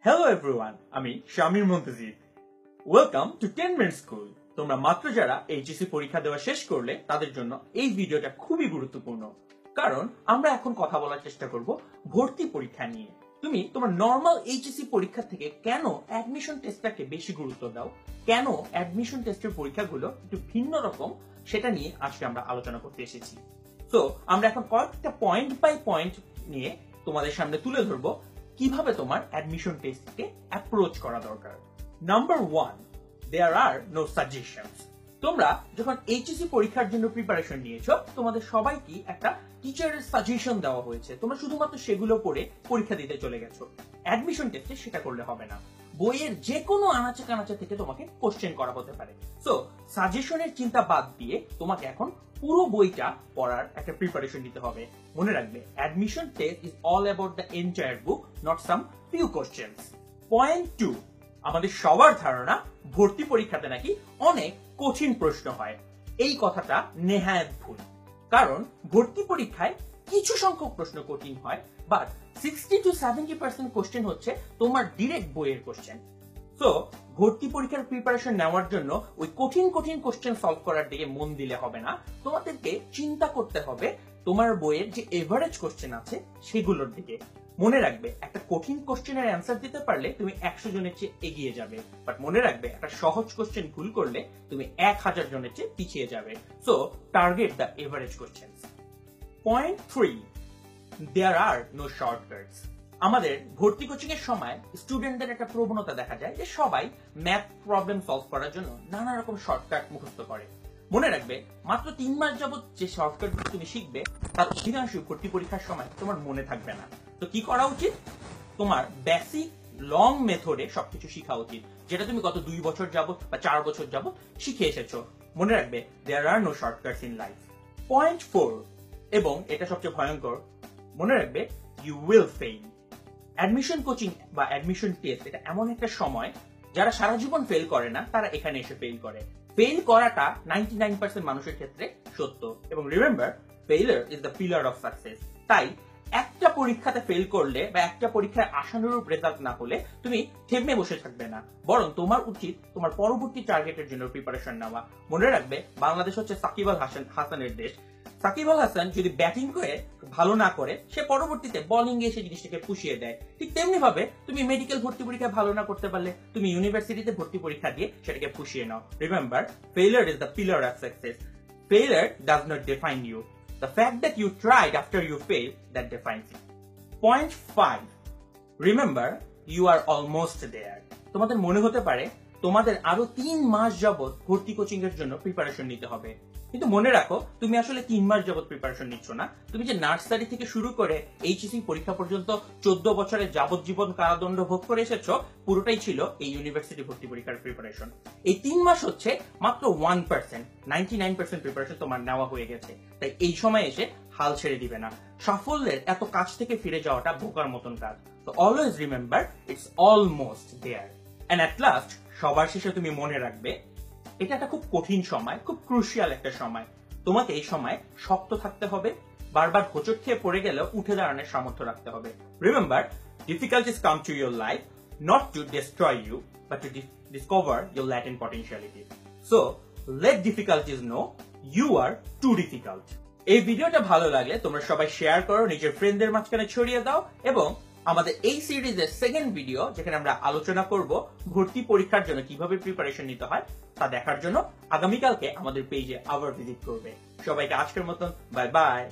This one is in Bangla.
Hello everyone, আমি Shamir Muntazir. Welcome to 10 minute school. তোমরা মাত্র যারা এইচএসসি পরীক্ষা দেওয়া শেষ করলে তাদের জন্য এই ভিডিওটা খুবই গুরুত্বপূর্ণ, কারণ আমরা এখন কথা বলার চেষ্টা করব ভর্তি পরীক্ষা নিয়ে। তুমি তোমার নর্মাল এইচএসসি পরীক্ষা থেকে কেন অ্যাডমিশন টেস্টটাকে বেশি গুরুত্ব দাও, কেন অ্যাডমিশন টেস্টের পরীক্ষাগুলো একটু ভিন্ন রকম, সেটা নিয়ে আজকে আমরা আলোচনা করতে এসেছি। তো আমরা এখন কয়েকটা পয়েন্ট বাই পয়েন্ট নিয়ে তোমাদের সামনে তুলে ধরবো কিভাবে তোমার অ্যাডমিশন টেস্টকে অ্যাপ্রোচ করা দরকার। Number 1, there are no suggestions. তোমরা যখন এইচএসসি পরীক্ষার জন্য প্রিপারেশন নিয়েছো, তোমাদের সবাইকে একটা টিচারের সাজেশন দেওয়া হয়েছে, তোমরা শুধুমাত্র সেগুলো পড়ে পরীক্ষা দিতে চলে গেছো। অ্যাডমিশন টেস্টে সেটা করলে হবে না, বইয়ের যে কোনো আনাচে কানাচে থেকে তোমাকে কোশ্চেন করা হতে পারে। সো সাজেশনের চিন্তা বাদ দিয়ে তোমাকে এখন পুরো বইটা পড়ার একটা প্রিপারেশন নিতে হবে। মনে রাখবে, admission test is all about the entire book, not some few questions. Point 2, আমাদের সবার ধারণা ভর্তি পরীক্ষাতে নাকি অনেক কঠিন প্রশ্ন হয়। এই কথাটা নেহায়েত ভুল, কারণ ভর্তি পরীক্ষায় কিছু সংখ্যক প্রশ্ন কঠিন হয়, বাট 60 to 70% কোশ্চেন হচ্ছে তোমার ডিরেক্ট বইয়ের কোশ্চেন। সো ভর্তি পরীক্ষার প্রিপারেশন নেওয়ার জন্য ওই কঠিন কঠিন কোশ্চেন সলভ করার দিকে মন দিলে হবে না, তোমাদেরকে চিন্তা করতে হবে তোমার বইয়ের যে এভারেজ কোশ্চেন আছে সেগুলোর দিকে। মনে রাখবে, একটা কঠিন কোশ্চেনের অ্যান্সার দিতে পারলে তুমি 100 জনের চেয়ে এগিয়ে যাবে, বাট মনে রাখবে, একটা সহজ কোশ্চেন ভুল করলে তুমি 1000 জনের চেয়ে পিছিয়ে যাবে। So target the average question. Point 3, there are no shortcuts. আমাদের ভর্তি কোচিং এর সময় স্টুডেন্টদের একটা প্রবণতা দেখা যায় যে সবাই ম্যাথ প্রবলেম সলভ করার জন্য নানা রকম শর্টকাট মুখস্থ করে। মনে রাখবে, মাত্র 3 মাস যাবত যে শর্টকাট তুমি শিখবে তার অধিকাংশ ভর্তি পরীক্ষার সময় তোমার মনে থাকবে না। তো কি করা উচিত? তোমার বেসিক লং মেথডে সবকিছু শেখা উচিত, যেটা তুমি গত 2 বছর যাবত বা 4 বছর যাবত শিখে এসেছো। মনে রাখবে, there are no shortcuts in life. Point 4, এবং এটা সবচেয়ে ভয়ঙ্কর, মনে রাখবে, you will fail. Admission coaching বা অ্যাডমিশন টেস্ট এটা এমন একটা সময় যারা সারা জীবন ফেল করে না, তারা এখানে এসে ফেল করে। ফেল করাটা 99% মানুষের ক্ষেত্রে সত্য, এবং remember, failure is the pillar of success. তাই একটা পরীক্ষাতে ফেল করলে বা একটা পরীক্ষায় আশানুরূপ রেজাল্ট না হলে তুমি থেমে বসে থাকবে না, বরং তোমার উচিত তোমার পরবর্তী টার্গেটের জন্য প্রিপারেশন নেওয়া। মনে রাখবে, বাংলাদেশ হচ্ছে সাকিব আল হাসানের দেশ। সাকিব আল হাসান যদি ব্যাটিং করে ভালো না করে, সে পরবর্তীতে বোলিং এ সেই জিনিসটাকে পুষিয়ে দেয়। ঠিক তেমনি ভাবে তুমি মেডিকেল ভর্তি পরীক্ষায় ভালো না করতে পারলে তুমি ইউনিভার্সিটিতে ভর্তি পরীক্ষা দিয়ে সেটাকে পুষিয়ে নাও। Remember, failure is the pillar of success. Failure does not define you, the fact that you tried after you failed, that defines you. Point 5, remember, you are almost there. তোমাদের মনে হতে পারে তোমাদের আরো 3 মাস যাবত ভর্তি কোচিং এর জন্য প্রিপারেশন নিতে হবে, কিন্তু মনে রাখো, তুমি আসলে 3 মাস যাবত প্রিপারেশন নিচ্ছ না। তুমি যে নার্সারি থেকে শুরু করে এইচএসসি পরীক্ষা পর্যন্ত 14 বছরের যাবজ্জীবন কারাদণ্ড ভোগ করে এসেছো, পুরোটাই ছিল এই ইউনিভার্সিটি ভর্তি পরীক্ষার প্রিপারেশন। এই 3 মাস হচ্ছে মাত্র 1%, 99% প্রিপারেশন তোমার নেওয়া হয়ে গেছে। তাই এই সময় এসে হাল ছেড়ে দিবে না। সাফল্যের এত কাছ থেকে ফিরে যাওয়াটা বোকার মতন কাজ। তো always remember, it's almost there. And at last, সবার শেষে তুমি মনে রাখবে, এটা একটা খুব কঠিন সময়, খুব ক্রুশিয়াল একটা সময়। তোমাকে এই সময় শক্ত থাকতে হবে, বারবার হোঁচট খেয়ে পড়ে গেলেও উঠে দাঁড়ানোর সামর্থ্য রাখতে হবে। Remember, difficulties come to your life not to destroy you, but to discover your latent potentiality. So let difficulties know you are too difficult. এই ভিডিওটা ভালো লাগলে তোমরা সবাই শেয়ার করো, নিজের ফ্রেন্ডদের মাঝখানে ছড়িয়ে দাও, এবং আমাদের এই সিরিজের সেকেন্ড ভিডিও, যেখানে আমরা আলোচনা করব ভর্তি পরীক্ষার জন্য কিভাবে প্রিপারেশন নিতে হয়, তা দেখার জন্য আগামীকালকে আমাদের পেজে আবার ভিজিট করবে। সবাইকে আজকের মতন বাই বাই।